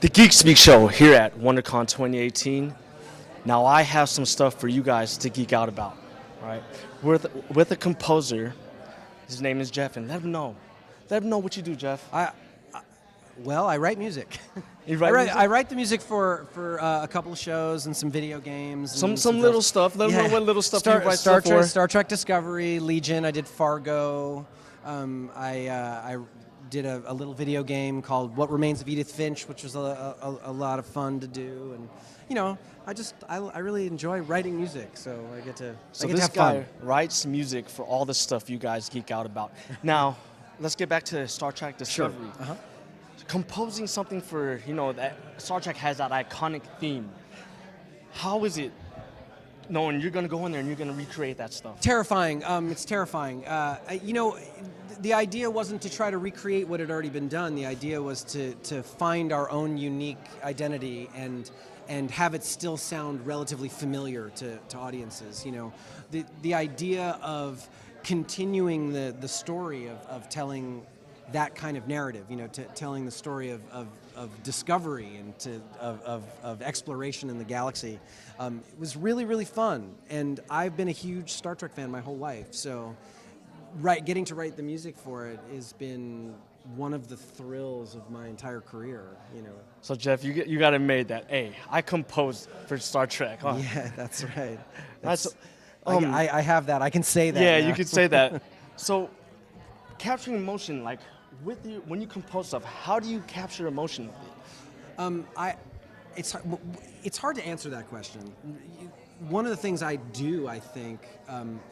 The Geek Speak Show here at WonderCon 2018. Now I have some stuff for you guys to geek out about, right? With a composer. His name is Jeff, and let him know. Let him know what you do, Jeff. Well, I write music. You write music? I write the music for a couple of shows and some video games. And Some little stuff. Let them know what little stuff you write stuff for. Star Trek Discovery, Legion. I did Fargo. I did a little video game called What Remains of Edith Finch, which was a lot of fun to do. And you know, I really enjoy writing music, so I get to have fun. Guy writes music for all the stuff you guys geek out about. Now, let's get back to Star Trek Discovery. Sure. Uh-huh. Composing something for, that Star Trek has that iconic theme. How is it knowing you're going to go in there and you're going to recreate that stuff? Terrifying. It's terrifying. The idea wasn't to try to recreate what had already been done. The idea was to find our own unique identity and have it still sound relatively familiar to audiences. The idea of continuing the story of telling that kind of narrative, telling the story of discovery and of exploration in the galaxy, it was really, really fun. And I've been a huge Star Trek fan my whole life, so getting to write the music for it has been one of the thrills of my entire career. So Jeff, you got it made that. Hey, I composed for Star Trek. Huh? Yeah, that's right. I have that. I can say that. Yeah, now. you could say that. So, capturing emotion, like when you compose stuff, how do you capture emotion with it? It's hard to answer that question. One of the things I do, I think,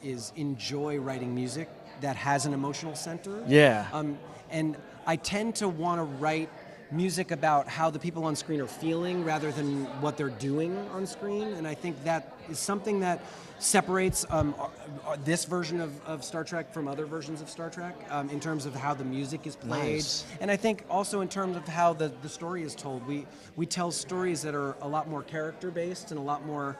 is enjoy writing music that has an emotional center. Yeah. And I tend to want to write music about how the people on screen are feeling rather than what they're doing on screen. And I think that is something that separates this version of Star Trek from other versions of Star Trek in terms of how the music is played. Nice. And I think also in terms of how the story is told. We tell stories that are a lot more character-based and a lot more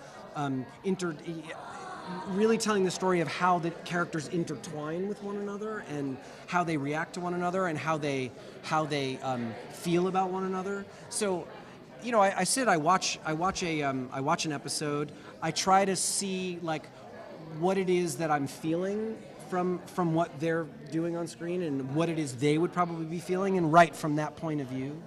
really telling the story of how the characters intertwine with one another and how they react to one another and how they feel about one another. So, I watch an episode. I try to see like what it is that I'm feeling from what they're doing on screen and what it is they would probably be feeling, and write from that point of view.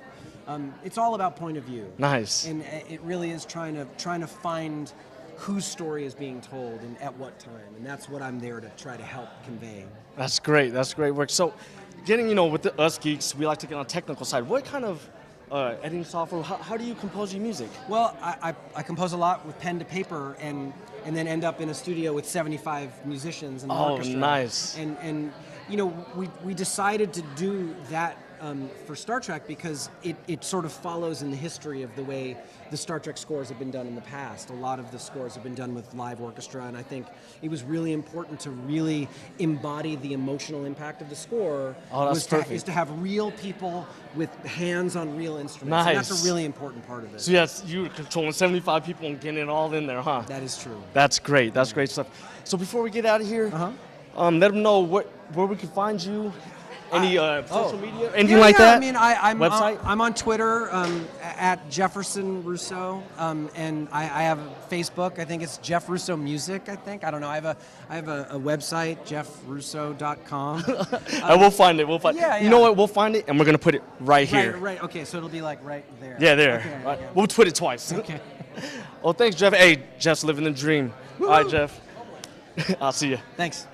It's all about point of view. Nice. And it really is trying to find whose story is being told and at what time, and that's what I'm there to try to help convey. That's great. That's great work. So, getting with us geeks, we like to get on the technical side. What kind of editing software? How do you compose your music? Well, I compose a lot with pen to paper, and then end up in a studio with 75 musicians and an orchestra. Oh, nice. And we decided to do that for Star Trek because it sort of follows in the history of the way the Star Trek scores have been done in the past. A lot of the scores have been done with live orchestra, and I think it was really important to really embody the emotional impact of the score. Oh, that's perfect. Is to have real people with hands on real instruments. Nice. And that's a really important part of it. So yes, you're controlling 75 people and getting it all in there, huh? That is true. That's great. That's great stuff. So before we get out of here, let them know where we can find you. Any social media, anything like that? I mean, I'm website. I'm on Twitter at Jefferson Russo, and I have Facebook. I think it's Jeff Russo Music. I don't know. I have a website, jeffrusso.com. And we'll find it. Yeah. You know what? We'll find it, and we're gonna put it right here. Right. Okay. So it'll be like right there. Yeah, there. Okay, Right. yeah. We'll put it twice. Okay. Well, thanks, Jeff. Hey, Jeff's living the dream. Woo-hoo. All right, Jeff. I'll see you. Thanks.